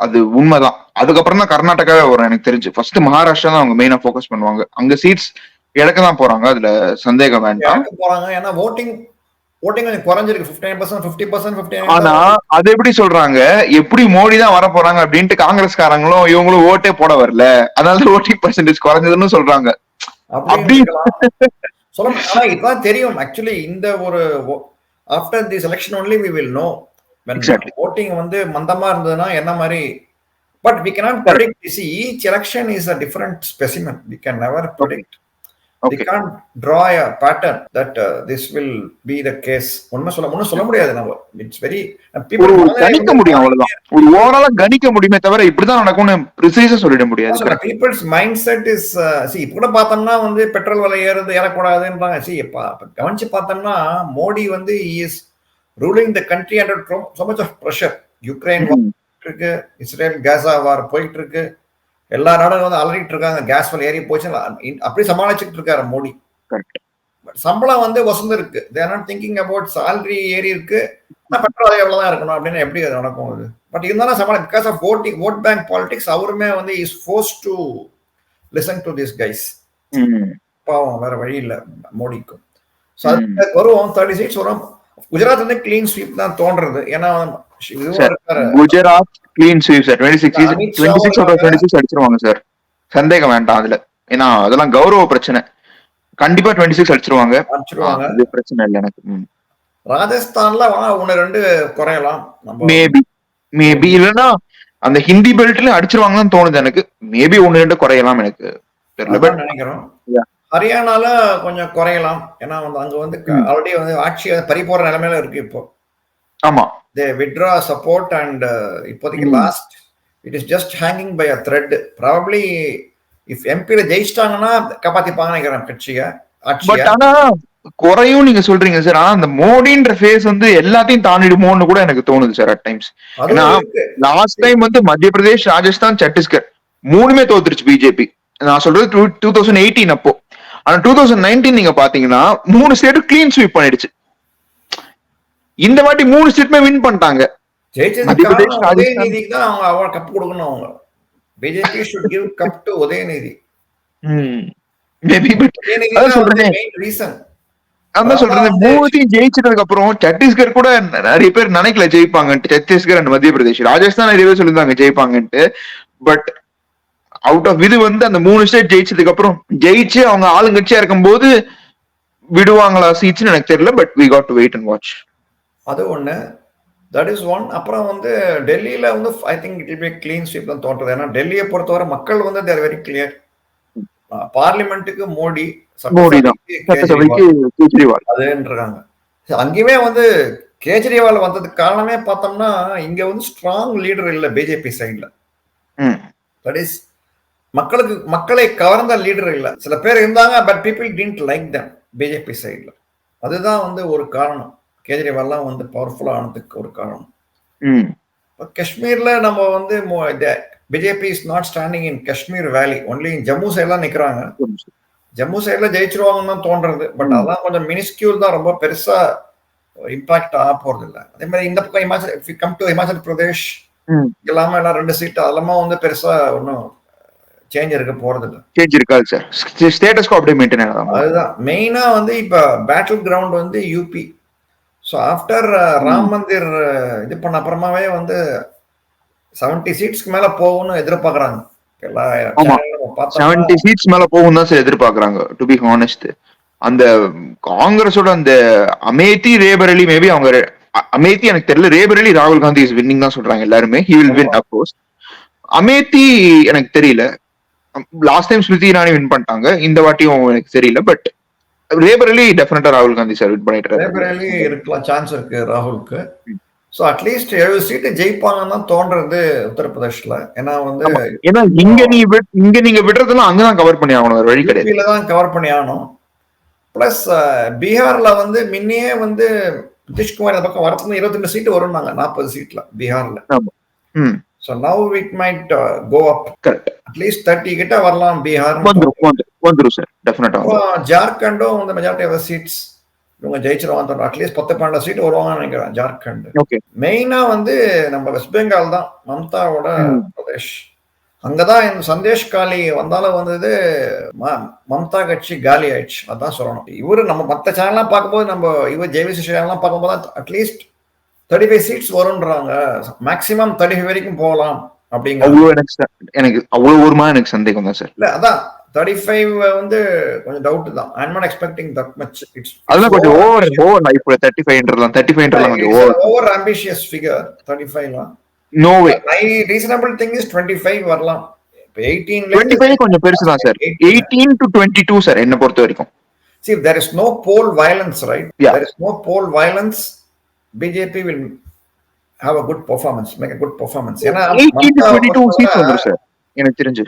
அது உண்மைதான். அதுக்கப்புறம் தான் கர்நாடகாவே வரும் எனக்கு தெரிஞ்சு. ஃபர்ஸ்ட் மகாராஷ்டிரா தான் அவங்க மெயினா ஃபோக்கஸ் பண்ணுவாங்க. அங்க சீட்ஸ் இழக்க தான் போறாங்க, அதுல சந்தேகம் வேண்டாம். போறாங்க ஏன்னா ஓட்டிங் கொஞ்சம் குறைஞ்சிருக்கு. 15%, 50%, ஆனா அது எப்படி சொல்றாங்க, எப்படி மோடி தான் வர போறாங்க அப்படின்ட்டு காங்கிரஸ்காரங்களும் இவங்களும் ஓட்டே போட வரல, அதனால ஓட்டிங் பர்சன்டேஜ் குறைஞ்சதுன்னு சொல்றாங்க. அப்படி ஆனா இப்பதான் தெரியும் ஆக்சுவலி இந்த ஒரு after this election only we will know when voting வந்து மந்தமா இருந்ததுன்னா என்ன மாதிரி. But we cannot predict. See, each election is a different specimen. We can never predict. We can't draw a pattern that this will be the case. ஒண்ணும் சொல்ல முடியாது. நம்ம it's very people கணிக்க முடியும், அவ்வளவுதான். ஒரு ஓவராலா கணிக்க முடியுமே தவிர இப்படிதான் நடக்கும்னு ப்ரிசைஸா சொல்லிட முடியாது. people's mindset is see இப்போ கூட பார்த்தோம்னா வந்து பெட்ரோல் விலை ஏறக்கூடாதுன்றாங்க. see கவனிச்சு பார்த்தோம்னா மோடி வந்து he is ruling the country under so much of pressure. Ukraine இருக்கு, இஸ்ரேல் காசா வார் போயிட்டு இருக்கு, எல்லா நாடும் வந்து அலறிட்டு இருக்காங்க. கேஸ் விலை ஏறி போச்சு, அப்படி சமாளிச்சுட்டு இருக்காரு மோடி. சம்பளம் வந்து வசந்து இருக்கு. they are not thinking about salary ஏறி இருக்கு, பெட்ரோல் எவ்வளவுதான் இருக்கணும் அப்படின்னு எப்படி அது நடக்கும் அது. பட் இருந்தாலும் சம்பளம் because of vote bank politics அவருமே வந்து is forced to listen to these guys. பாவம், வேற வழி இல்லை மோடிக்கும். ஸோ அது வருவோம் 30 seats வரும். குஜராத் வந்து கிளீன் ஸ்வீப் தான் தோன்றது. ஏன்னா குஜராத் கிளீன் ஸ்வீப் சார். 26 அடிச்சிருவாங்க சார், சந்தேகம் வேண்டாம் அதுல. ஏன்னா அதெல்லாம் கௌரவ பிரச்சனை. கண்டிப்பா 26 அடிச்சிருவாங்க, அது பிரச்சனை இல்லை எனக்கு. ராஜஸ்தான்ல 1-2 குறையலாம் மேபி இல்லைன்னா அந்த ஹிந்தி பெல்ட்ல அடிச்சிருவாங்கன்னு தோணுது எனக்கு. மேபி 1-2 குறையலாம் எனக்கு தெரியல நினைக்கிறோம். ஹரியானால கொஞ்சம் குறையலாம். ஏன்னா வந்து அங்க வந்து ஆல்ரெடி வந்து ஆட்சி பறிபோற நிலைமையில இருக்கு இப்போ. ஆமா, they withdraw support and இப்போதைக்கு last it is just hanging by a thread. probably if MP ல ஜெயிச்சிட்டாங்கன்னா காப்பாத்திப்பாங்க நினைக்கிறேன் கட்சியை, ஆட்சியை. பட் ஆனா குறையும் நீங்க சொல்றீங்க சார். ஆனா அந்த மோடின்ற ஃபேஸ் வந்து எல்லாத்தையும் தாண்டிடுமோன்னு கூட எனக்கு தோணுது சார் அட் டைம்ஸ். ஏன்னா லாஸ்ட் டைம் வந்து மத்திய பிரதேஷ், ராஜஸ்தான், சத்தீஸ்கர் 3மே தோத்துருச்சு பிஜேபி. நான் சொல்றது 2018 அப்போ. ஆனா 2019 நீங்க பாத்தீங்கன்னா 3 ஸ்டேட் கிளீன் ஸ்வீப் பண்ணிடுச்சு. இந்த வாட்டி 3 ஸ்டேட்மே வின் பண்ணிட்டாங்க. உதயநிதிக்கு தான் அவங்க கப் கொடுக்கணும். அவங்க BJP should give cup to Udhayanidhi. அதான் சொல்றேன், 3த்தையும் ஜெயிச்சதுக்கு அப்புறம் சத்தீஸ்கர் கூட நிறைய பேர் நினைக்கல ஜெயிப்பாங்கன்ட்டு. சத்தீஸ்கர் அண்ட் மத்திய பிரதேஷ், ராஜஸ்தான் நிறைய பேர் சொல்லியிருந்தாங்க ஜெயிப்பாங்கன்ட்டு. பட் அவுட் ஆஃப் இது வந்து அந்த 3 ஸ்டேட் ஜெயிச்சதுக்கு அப்புறம் ஜெயிச்சு அவங்க ஆளுங்கட்சியா இருக்கும் போது விடுவாங்களா சீட்ஸ்னு எனக்கு தெரியல. But we got to wait and watch. அது ஒண்ணு, தட் இஸ் ஒன். அப்புறம் வந்து டெல்லியில வந்து I think it will be clean sweep தான் தோன்றது. ஏன்னா டெல்லியை பொறுத்தவரை மக்கள் வந்து தேர் வெரி கிளியர். பார்லிமெண்ட்டுக்கு மோடி தான், கேஜ்ரிவால் அதுன்றாங்க. அங்கேயுமே வந்து கேஜ்ரிவால் வந்ததுக்கு காரணமே பார்த்தோம்னா இங்க வந்து ஸ்ட்ராங் லீடர் இல்லை பிஜேபி சைட்ல. தட் இஸ் மக்களை கவர்ந்த லீடர் இல்ல. சில பேர் இருந்தாங்க, but people didn't like them BJP சைட்ல. அதுதான் வந்து ஒரு காரணம். கேஜ்ரிவால்லாம் வந்து பவர்ஃபுல்லா ஆனதுக்கு ஒரு காரணம். காஷ்மீர்ல நம்ம வந்து BJP is not standing in Kashmir வேலி, ஒன்லி இன் ஜம்மு சைட்லாம் நிக்கிறாங்க. ஜம்மு சைட்ல ஜெயிச்சிருவாங்கன்னு தான் தோன்றது. பட் அதெல்லாம் கொஞ்சம் மினிஸ்கியூல் தான், ரொம்ப பெருசா இம்பாக்ட் ஆக போறது இல்லை. அதே மாதிரி இந்த பக்கம் இமாச்சல் பிரதேஷ் எல்லாமே எல்லாம் 2 சீட் அதெல்லாம் வந்து பெருசா ஒன்றும் சேஞ்ச் இருக்க போறது இல்லை. சேஞ்ச் இருக்காது சார். ஸ்டேட்டஸ் கோ அப்படியே மெயின்டைன் ஆகும். அதுதான் மெயினா வந்து இப்ப பேட்டில் கிரவுண்ட் வந்து UP. So after Ram Mandir இது பண்ண அப்புறமாவே வந்து 70 சீட்ஸ்க்கு மேல போகும்னு எதிர்பார்க்கறாங்க. 70 சீட்ஸ் மேல போகும் தான் சார் எதிர்பார்க்கறாங்க. டு பி ஹானஸ்ட், அந்த காங்கிரஸோட அந்த அமேதி ரேபரேலி, மேபி அவங்க அமேதி எனக்கு தெரியல, ரேபரேலி ராகுல் காந்தி இஸ் வின்னிங் தான் சொல்றாங்க எல்லாருமே. He will win of course. Amethi எனக்கு தெரியல, last time Smriti Irani win பண்ணிட்டாங்க, இந்த வாட்டியும் எனக்கு தெரியல. பட் ரேபரேலி டெஃபினட்டா ராகுல் காந்தி சார் வின் பண்ணிட்டு ரேபரேலி இருக்கலாம், சான்ஸ் இருக்கு ராகுலுக்கு. ஸோ அட்லீஸ்ட் 70 சீட்டு ஜெயிப்பாங்கன்னு தான் தோன்றது உத்தரப்பிரதேஷ்ல. ஏன்னா வந்து இங்க நீங்க விடுறதெல்லாம் அங்கதான் கவர் பண்ணி ஆகணும், வழி கிடையாது, தான் கவர் பண்ணி ஆகணும். பிளஸ் பீகார்ல வந்து முன்னையே வந்து நிதிஷ்குமார் இந்த பக்கம் வரது 22 சீட்டு வரும்னாங்க 40 சீட்ல பீகார்ல. So now it might go up. At least 30 கிட்ட வரலாம் பீகார். வந்துரும் சார் டெஃபினட்டா. ஜார்க்கண்டும் வந்து மெஜாரிட்டி ஆஃப் சீட்ஸ் இவங்க ஜெயிச்சிருவாங்க. அட்லீஸ்ட் 10-12 சீட் வருவாங்கன்னு நினைக்கிறேன் ஜார்க்கண்ட். மெயினா வந்து நம்ம வெஸ்ட் பெங்கால் தான், மம்தாவோட பிரதேஷ். அங்கதான் இந்த சந்தேஷ் காலி வந்தாலும் வந்தது மம்தா கட்சி காலி ஆயிடுச்சு, அதான் சொல்லணும். இவரு நம்ம மற்ற சேனல்லாம் பார்க்கும்போது, நம்ம இவர் ஜேவிசி சேனல்லாம் பார்க்கும்போது அட்லீஸ்ட் 35 சீட்ஸ் வரும்ன்றாங்க, மேக்சிமம் 35 வரைக்கும் போகலாம் அப்படிங்கிற. எனக்கு அவ்வளவு ஒருமா எனக்கு சந்தேகம் தான் சார். இல்ல அதான் 35 வந்து கொஞ்சம் டவுட் தான். I am not expecting that much. It's அதெல்லாம் கொஞ்சம் ஓவர் இப்போ 35ன்றலாம் கொஞ்சம் ஓவர் ஆம்பிஷியஸ் ஃபிகர் 35லாம். No way. My reasonable thing is 25 வரலாம். இப்போ 25 கொஞ்சம் பெருசு தான் சார். 18 to 22 சார் என்ன பொறுத்த வரைக்கும். See, there is no poll violence, right? Yeah. There is no poll violence. BJP will have a good performance, make a good performance. 18 to 22 seeds வந்துரும் sir எனக்கு தெரிஞ்சு.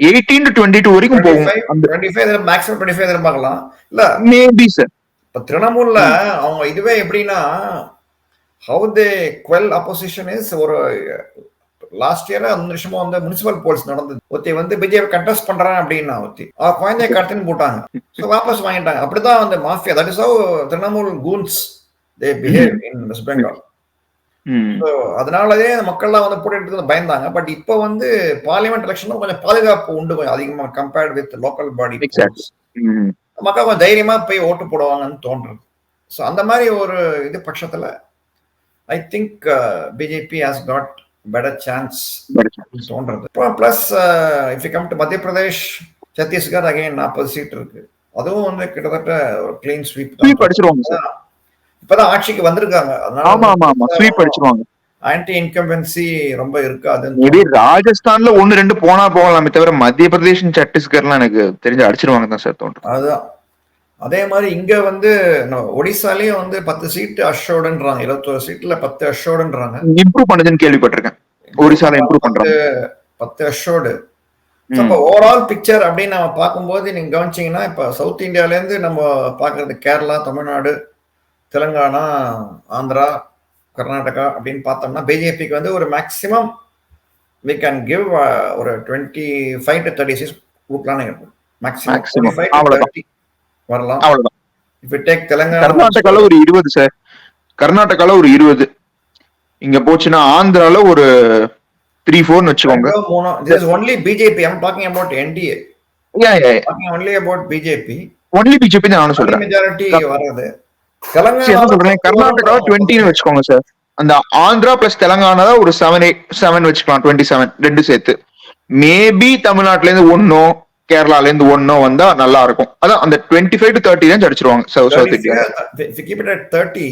18 to 22 வரைக்கும் போகும். 25 மேக்ஸிமம் 25 எதிர்பார்க்கலாம். இல்ல மேபி சார். இப்ப திரிணாமுல்ல அவங்க இதுவே எப்படின்னா, how they quell opposition is, ஒரு லாஸ்ட் இயர் 5 வருஷமா வந்து முனிசிபல் போல்ஸ் நடந்தது. ஒருத்தி வந்து பிஜேபி கண்டெஸ்ட் பண்றான் அப்படின்னா ஒருத்தி குழந்தைய கடத்தின்னு போட்டாங்க. ஸோ வாபஸ் வாங்கிட்டாங்க. அப்படிதான் வந்து mafia. That is how Trinamool Coons they behave in West Bengal. அதனாலயே மக்கள்லாம் வந்து போட்டு பயந்தாங்க. பட் இப்போ வந்து பார்லிமெண்ட் எலெக்ஷன் கொஞ்சம் பாதுகாப்பு உண்டு, கொஞ்சம் அதிகமா கம்பேர்ட் வித் லோக்கல் பாடி. மக்கள் கொஞ்சம் தைரியமா போய் ஓட்டு போடுவாங்கன்னு தோன்றது. ஸோ அந்த மாதிரி ஒரு இது பட்சத்துல I think BJP has got better chance தோன்றது. Plus if you come to மத்திய பிரதேஷ், சத்தீஸ்கர் அகைன் 40 சீட் இருக்கு. அதுவும் வந்து கிட்டத்தட்ட ஒரு கிளீன் ஸ்வீப் அடிச்சிருவாங்க. இப்பதான் ஆட்சிக்கு வந்திருக்காங்க, அதனால ஆன்டி இன்கம்பன்சி ரொம்ப இருக்காது. மேபி ராஜஸ்தான்ல 1-2 போனா போகலாமே தவிர மத்திய பிரதேஷ் சத்தீஸ்கர்லாம் எனக்கு தெரிஞ்சு அடிச்சிருவாங்க தான் சார் தோன்றும். அதுதான். அதே மாதிரி இங்க வந்து ஒடிசாலயும் வந்து 10 சீட் அஷோர்டுன்றாங்க, 21 சீட்ல 10 அஷோர்டுன்றாங்க. இம்ப்ரூவ் பண்ணதுன்னு கேள்விப்பட்டிருக்கேன். ஒடிசால இம்ப்ரூவ் பண்றாங்க, 10 அஷோர்டு. இப்போ ஓவரால் பிக்சர் அப்படின்னு நம்ம பார்க்கும்போது நீங்க கவனிச்சீங்கன்னா, இப்ப சவுத் இந்தியால இருந்து நம்ம பாக்குறது கேரளா, தமிழ்நாடு, தெலுங்கானா, ஆந்திரா, கர்நாடகா அப்படின்னு பார்த்தோம்னா பிஜேபிக்கு வந்து ஒரு மேக்சிமம் we can give ஒரு 25 to 30 சீட்ஸ் கொடுக்கலாம்னு இருக்கும். மேக்ஸிமம் 25 to 30 வரலாம். அவ்வளவுதான். if you take தெலுங்கானா, கர்நாடகால ஒரு 20 சார். கர்நாடகால ஒரு 20. இங்க போச்சுன்னா ஆந்திரால ஒரு 3-4 வெச்சுக்கோங்க. this is only BJP. I'm talking about NDA. yeah talking only about BJP. only BJP தான் நான் சொல்றேன். மெஜாரிட்டி வரது. தெலுங்கானா சொல்றேன், கர்நாடகா 20 வெச்சுக்கோங்க சார். அந்த ஆந்திரா பிளஸ் தெலுங்கானா ஒரு 7 வெச்சுக்கலாம், 27 ரெண்டு சேர்த்து. மேபி தமிழ்நாட்டுல இருந்து 1 கேரளால இருந்து 1 வந்தா நல்லா இருக்கும். அதான் அந்த 25 to 30 ரேஞ்ச் அடிச்சிருவாங்க south India. if you keep it at 30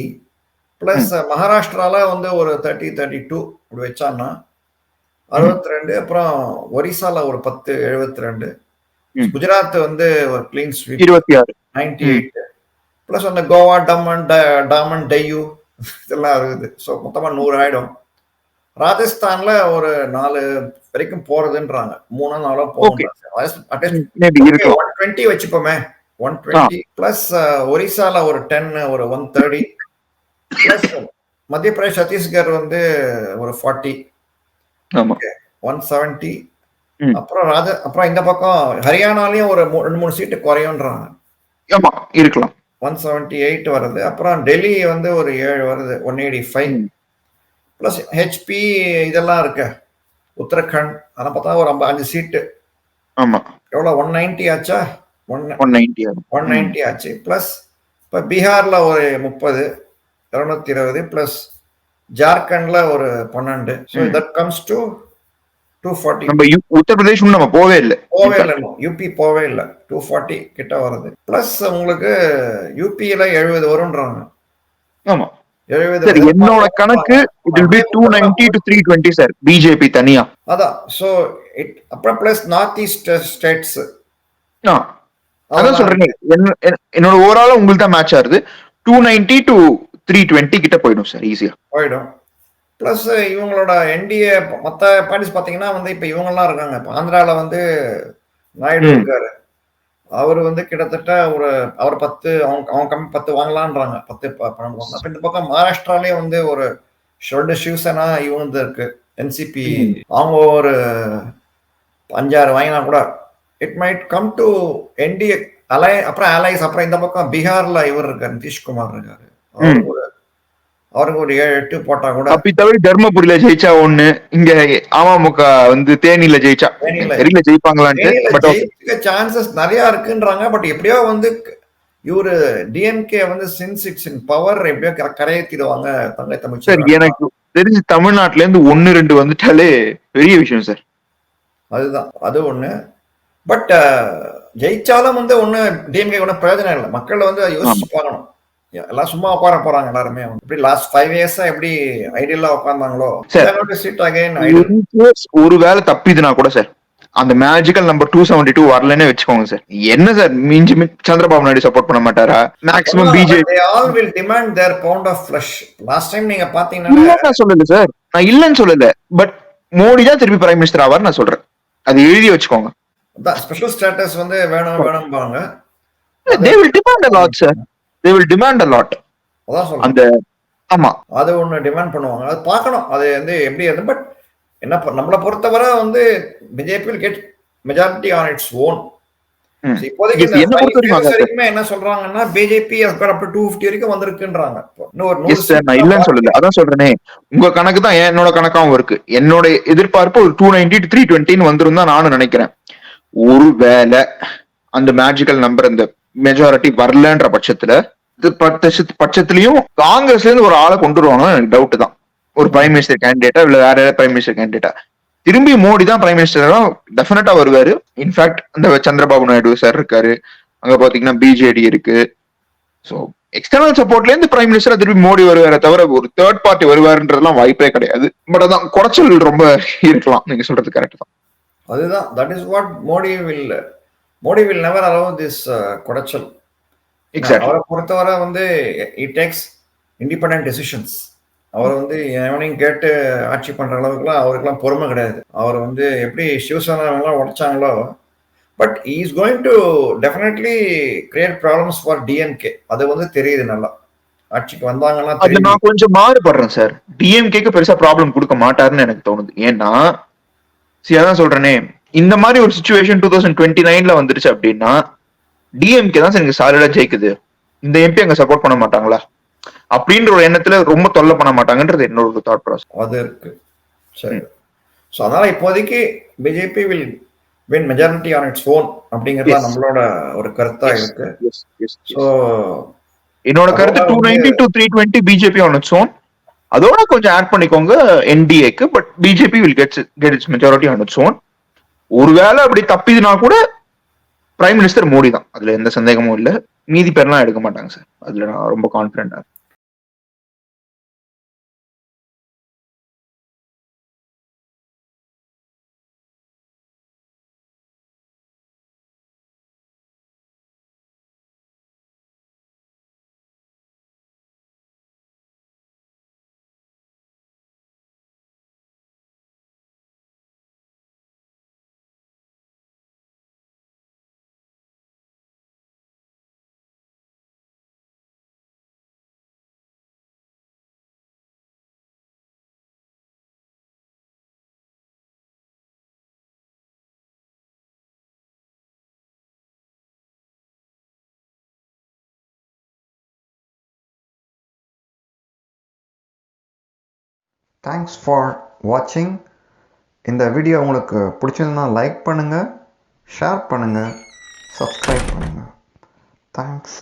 plus மகாராஷ்டிரால வந்து ஒரு 30-32 அப்படி வச்சான்னா 62. அப்புறம் ஒரிசால ஒரு 10 72. குஜராத் வந்து ஒரு கிளீன் ஸ்வீப் 26 98. பிளஸ் அந்த கோவா, டாமன் டையூ இதெல்லாம் இருக்குது. ஸோ மொத்தமா 100 ஆயிடும். ராஜஸ்தான்ல ஒரு 4 வரைக்கும் போறதுன்றாங்க. 3 4 ஓகே. போகுன்றாங்க. அட்லீஸ்ட் மேபி ஓகே இருக்கலாம். 120 வச்சுப்போமே. ஆ 120 பிளஸ் ஒரிசால ஒரு 10 ஒரு 130 பிளஸ் மத்திய பிரதேஷ், சத்தீஸ்கர் வந்து ஒரு 40 ஆமா. 170 ம். அப்புறம் இந்த பக்கம் ஹரியானாலயும் ஒரு 2 3 சீட்டு குறையும்ன்றாங்க. ஆமா இருக்கலாம். 178 வருது. அப்புறம் டெல்லி வந்து ஒரு 7 வருது. 185 ம். பிளஸ் ஹெச்பி இதெல்லாம் இருக்கு. உத்தரகண்ட் அதெல்லாம் பார்த்தா ஒரு 5 சீட்டு. ஆமா. எவ்வளோ 190 ஆச்சா? 190 ஆகும். 190 ஆச்சு. பிளஸ் இப்போ பீகார்ல ஒரு 30 220 பிளஸ் ஜார்க்கண்ட்ல ஒரு 12. ஸோ ம். That comes to 240. நம்ம உத்தரப்பிரதேஷ் இன்னும் நம்ம போவே இல்லை. போவே இல்லை, யூபி போவே இல்லை. 240 கிட்ட வருது. பிளஸ் உங்களுக்கு யூபியில 70 வரும்ன்றாங்க. ஆமா 70 சார், என்னோட கணக்கு it will be 290 to 320 sir, BJP தனியா. அதான். ஸோ அப்புறம் பிளஸ் நார்த் ஈஸ்ட் ஸ்டேட்ஸ் அதான் சொல்றேன், என்னோட ஓவரால் உங்களுக்கு தான் மேட்ச் ஆகுது. 290 to 320 கிட்ட போயிடும் சார், ஈஸியா போயிடும். பிளஸ் இவங்களோட என்டிஏ மற்ற பார்ட்டிஸ் பார்த்தீங்கன்னா வந்து இப்போ இவங்கெல்லாம் இருக்காங்க. இப்போ ஆந்திராவில் வந்து நாயுடு இருக்காரு. அவர் வந்து கிட்டத்தட்ட அவர் 10 அவங்க கம்மி 10 வாங்கலான்றாங்க. 10 12 வாங்கலாம். அப்போ இந்த பக்கம் மகாராஷ்டிராலேயே வந்து ஒரு சிவசேனா இவங்க இருக்கு, என்சிபி. அவங்க ஒரு 5 6 வாங்கினா கூட it might come to NDA அப்புறம் அலைஸ். அப்புறம் இந்த பக்கம் பீகார்ல இவர் இருக்காரு, நிதிஷ்குமார் இருக்காரு. அவருக்கு ஒரு 7 8 போட்டா கூட. அப்படி தவிர தர்மபுரியில ஜெயிச்சா ஒண்ணு, இங்க அமமுக வந்து தேனியில ஜெயிச்சா தெரியல ஜெயிப்பாங்களான்ட்டு. சான்சஸ் நிறைய இருக்குன்றாங்க. பட் எப்படியோ வந்து இவரு டிஎம்கே வந்து சின்ஸ் இட்ஸ் இன் பவர் எப்படியோ கரையேற்றிடுவாங்க. தங்கை தமிழ் சார் எனக்கு தெரிஞ்சு தமிழ்நாட்டுல இருந்து 1 2 வந்துட்டாலே பெரிய விஷயம் சார். அதுதான், அது ஒண்ணு. பட் ஜெயிச்சாலும் வந்து ஒண்ணு டிஎம்கே ஒன்றும் பிரயோஜனம் இல்லை. மக்கள் வந்து யோசிச்சு பார்க்கணும். எல்லாம் சும்மா உட்கார போறாங்க எல்லாருமே. இப்படி லாஸ்ட் 5 இயர்ஸா எப்படி ஐடியலா உட்கார்ந்தாங்களோ ஒரு வேலை தப்பிதுனா கூட சார், அந்த மேஜிக்கல் நம்பர் 272 வரலன்னு வச்சுக்கோங்க சார். என்ன சார் மிஞ்சி சந்திரபாபு நாயுடு சப்போர்ட் பண்ண மாட்டாரா? Maximum BJP they all will demand their pound of flesh. Last time நீங்க பாத்தீங்கன்னா நான் சொல்லல சார், நான் இல்லன்னு சொல்லல. பட் மோடி தான் திருப்பி பிரைம் மினிஸ்டர் ஆவார் நான் சொல்றேன். அது எழுதி வச்சுக்கோங்க. ஸ்பெஷல் ஸ்டேட்டஸ் வந்து வேணும்பாங்க. they will demand a lot sir, they will demand a lot. அதான் சொல்றேன். அந்த ஆமா அது ஒண்ணு டிமாண்ட் பண்ணுவாங்க. அது பார்க்கணும் அது வந்து எப்படி இருந்து. பட் என்ன நம்மளை பொறுத்தவரை வந்து BJP will get majority on its own. இப்போதைக்கு என்ன சொல்றாங்கன்னா பிஜேபி up to 250 வரைக்கும் வந்திருக்குன்றாங்க. நான் இல்லன்னு சொல்லல, அதான் சொல்றேனே, உங்க கணக்கு தான் என்னோட கணக்காவும் இருக்கு. என்னோட எதிர்பார்ப்பு ஒரு 290 to 320 வந்துரும் தான் நானும் நினைக்கிறேன். ஒருவேளை அந்த மேஜிக்கல் நம்பர் அந்த மெஜாரிட்டி வரலன்ற பட்சத்திலையும் காங்கிரஸ்ல இருந்து ஒரு ஆளை கொண்டு வருவாங்க எனக்கு டவுட் தான். ஒரு பிரைம் மினிஸ்டர் கேண்டிடேட்டா இல்ல வேற ஏதாவது பிரைம் மினிஸ்டர் கேண்டிடேட்டா திரும்பி மோடி தான் பிரைம் மினிஸ்டரா டெஃபினட்டா வருவாரு. இன்ஃபேக்ட் அந்த சந்திரபாபு நாயுடு சார் இருக்காரு, அங்க பாத்தீங்கன்னா பிஜேடி இருக்கு. சோ எக்ஸ்டர்னல் சப்போர்ட்ல இருந்து பிரைம் மினிஸ்டரா திரும்பி மோடி வருவாரே தவிர ஒரு தேர்ட் பார்ட்டி வருவாருன்றதுலாம் வாய்ப்பே கிடையாது. பட் அதான் குறைச்சல் ரொம்ப இருக்கலாம், நீங்க சொல்றது கரெக்ட் தான். அதுதான், that is what Modi will never allow this குறைச்சல். அவரை பொறுத்தவரை வந்து இட் டேக்ஸ் இண்டிபெண்டன்ட் டெசிஷன்ஸ். அவர் வந்து எவனையும் கேட்டு ஆட்சி பண்ற அளவுக்குலாம் அவருக்குலாம் பொறுமை கிடையாது. அவர் வந்து எப்படி சிவசேனாவெல்லாம் உடைச்சாங்களோ, but is going to definitely create problems for DMK. அது வந்து தெரியுது நல்லா. ஆட்சிக்கு வந்தாங்கன்னா நான் கொஞ்சம் மாறுபடுறேன் சார். டிஎம்கேக்கு பெருசா ப்ராப்ளம் கொடுக்க மாட்டாருன்னு எனக்கு தோணுது. ஏன்னா அதான் சொல்றேனே, இந்த மாதிரி ஒரு சிச்சுவேஷன் 2029ல வந்துருச்சு அப்படின்னா டிஎம்கே தான் சார் இங்க சாலிடா ஜெயிக்குது. இந்த எம்பி அங்க சப்போர்ட் பண்ண மாட்டாங்களா அப்படின்ற ஒரு எண்ணத்துல ரொம்ப தொல்லை பண்ண மாட்டாங்கன்றது என்னோட தாட் ப்ராசஸ். அது இருக்கு. சரி, ஸோ அதனால இப்போதைக்கு BJP will win majority on its own அப்படிங்கறது நம்மளோட ஒரு கருத்தா இருக்கு. ஸோ என்னோட கருத்து 290 to 320 BJP on its own. அதோட கொஞ்சம் ஆட் பண்ணிக்கோங்க என்டிஏக்கு. But BJP will get its majority on its own. ஒருவேளை அப்படி தப்பிதுனா கூட பிரைம் மினிஸ்டர் மோடி தான், அதுல எந்த சந்தேகமும் இல்ல. மீதி பேர்லாம் எடுக்க மாட்டாங்க சார், அதுல நான் ரொம்ப கான்பிடென்டா தேங்க்ஸ் ஃபார் வாட்சிங். இந்த வீடியோ உங்களுக்கு பிடிச்சிருந்தா லைக் பண்ணுங்கள், ஷேர் பண்ணுங்கள், சப்ஸ்கிரைப் பண்ணுங்கள். தேங்க்ஸ்.